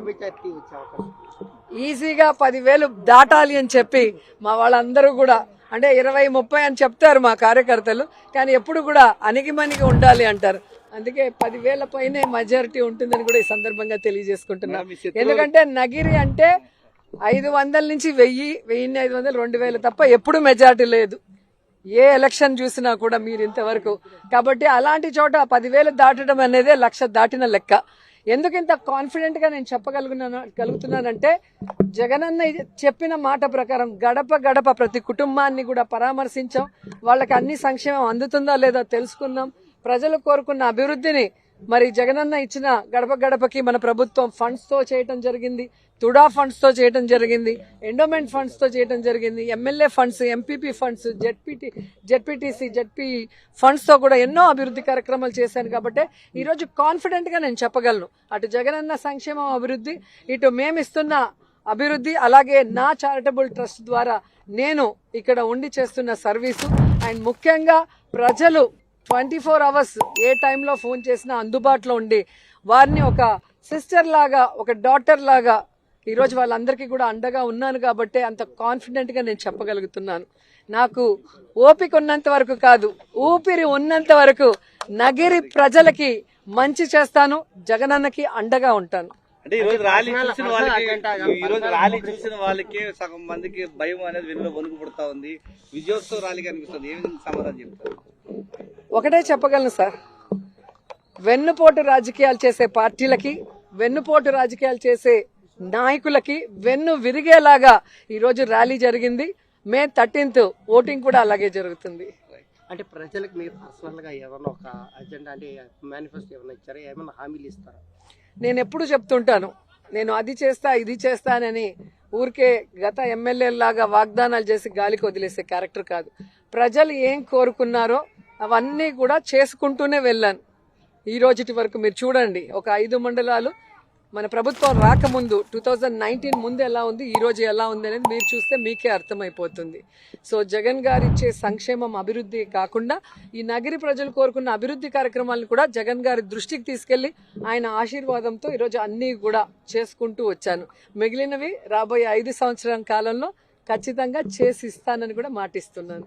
Majority వచ్చే అవకాశం? ఈజీగా 10,000 దాటాలి అని చెప్పి మా వాళ్ళందరూ కూడా అంటే 20-30 అని చెప్తారు మా కార్యకర్తలు, కానీ ఎప్పుడు కూడా అణిగిమణిగి ఉండాలి అంటారు. అందుకే 10,000 పైనే మెజారిటీ ఉంటుందని కూడా ఈ సందర్భంగా తెలియజేసుకుంటున్నాం. ఎందుకంటే నగిరి అంటే 500 నుంచి 1000, 1500, 2000 తప్ప ఎప్పుడు మెజారిటీ లేదు ఏ ఎలక్షన్ చూసినా కూడా మీరు ఇంతవరకు. కాబట్టి అలాంటి చోట 10,000 దాటడం అనేది 1,00,000 దాటిన లెక్క. ఎందుకు ఇంత కాన్ఫిడెంట్ గా నేను చెప్పగలుగుతున్నానంటే జగనన్న చెప్పిన మాట ప్రకారం గడప గడప ప్రతి కుటుంబాన్ని కూడా పరామర్శించాం. వాళ్ళకి అన్ని సంక్షేమం అందుతుందా లేదా తెలుసుకున్నాం. ప్రజలు కోరుకున్న అభివృద్ధిని మరి జగనన్న ఇచ్చిన గడప గడపకి మన ప్రభుత్వం ఫండ్స్ తో చేయటం జరిగింది, తుడా ఫండ్స్ తో చేయటం జరిగింది, ఎండోమెంట్ ఫండ్స్ తో చేయటం జరిగింది, MLA funds, MPP funds, ZPTC, ZP funds తో కూడా ఎన్నో అభివృద్ధి కార్యక్రమాలు చేశాను. కాబట్టి ఈరోజు కాన్ఫిడెంట్ గా నేను చెప్పగలను, అటు జగనన్న సంక్షేమం అభివృద్ధి, ఇటు మేమిస్తున్న అభివృద్ధి, అలాగే నా చారిటబుల్ ట్రస్ట్ ద్వారా నేను ఇక్కడ ఉండి చేస్తున్న సర్వీసు. అండ్ ముఖ్యంగా ప్రజలు 24 hours ఏ టైంలో ఫోన్ చేసినా అందుబాటులో ఉండి వారిని ఒక సిస్టర్ లాగా, ఒక డాటర్ లాగా ఈరోజు వాళ్ళందరికీ కూడా అండగా ఉన్నాను. కాబట్టి అంత కాన్ఫిడెంట్ గా నేను చెప్పగలుగుతున్నాను. నాకు ఓపిక ఉన్నంత వరకు కాదు, ఊపిరి ఉన్నంత వరకు నగిరి ప్రజలకి మంచి చేస్తాను, జగనన్నకి అండగా ఉంటాను. అంటే ఈ రోజు ర్యాలీ చూసిన వాళ్ళకి సగం మందికి భయం అనేది వెన్నులో వణుకు పుడతా ఉంది. విజయోత్సవ ర్యాలీకి అనిపిస్తుంది. ఏ విధంగా సమాధానం చెప్తారు? ఒకటే చెప్పగలను సార్, వెన్నుపోటు రాజకీయాలు చేసే పార్టీలకి, వెన్నుపోటు రాజకీయాలు చేసే నాయకులకి వెన్ను విరిగేలాగా ఈరోజు ర్యాలీ జరిగింది. మే 13th ఓటింగ్ కూడా అలాగే జరుగుతుంది. అంటే ప్రజలకు మీరు పర్సనల్ గా ఏమన్నా ఒక అజెండా అంటే మేనిఫెస్టో ఏమన్నా ఇచ్చారా, ఏమన్నా హామీలు ఇస్తారా? నేను ఎప్పుడు చెప్తుంటాను, నేను అది చేస్తా ఇది చేస్తానని ఊరికే గత ఎమ్మెల్యేలాగా వాగ్దానాలు చేసి గాలికి వదిలేసే క్యారెక్టర్ కాదు. ప్రజలు ఏం కోరుకున్నారో అవన్నీ కూడా చేసుకుంటూనే వెళ్ళాను. ఈ రోజుటి వరకు మీరు చూడండి, ఒక 5 మండలాలు మన ప్రభుత్వం రాకముందు 2019 ముందు ఎలా ఉంది, ఈ రోజు ఎలా ఉంది అనేది మీరు చూస్తే మీకే అర్థమైపోతుంది. సో జగన్ గారు ఇచ్చే సంక్షేమం అభివృద్ధి కాకుండా ఈ నగరి ప్రజలు కోరుకున్న అభివృద్ధి కార్యక్రమాలను కూడా జగన్ గారి దృష్టికి తీసుకెళ్లి ఆయన ఆశీర్వాదంతో ఈరోజు అన్ని కూడా చేసుకుంటూ వచ్చాను. మిగిలినవి రాబోయే 5 సంవత్సరాల కాలంలో ఖచ్చితంగా చేసి ఇస్తానని కూడా మాటిస్తున్నాను.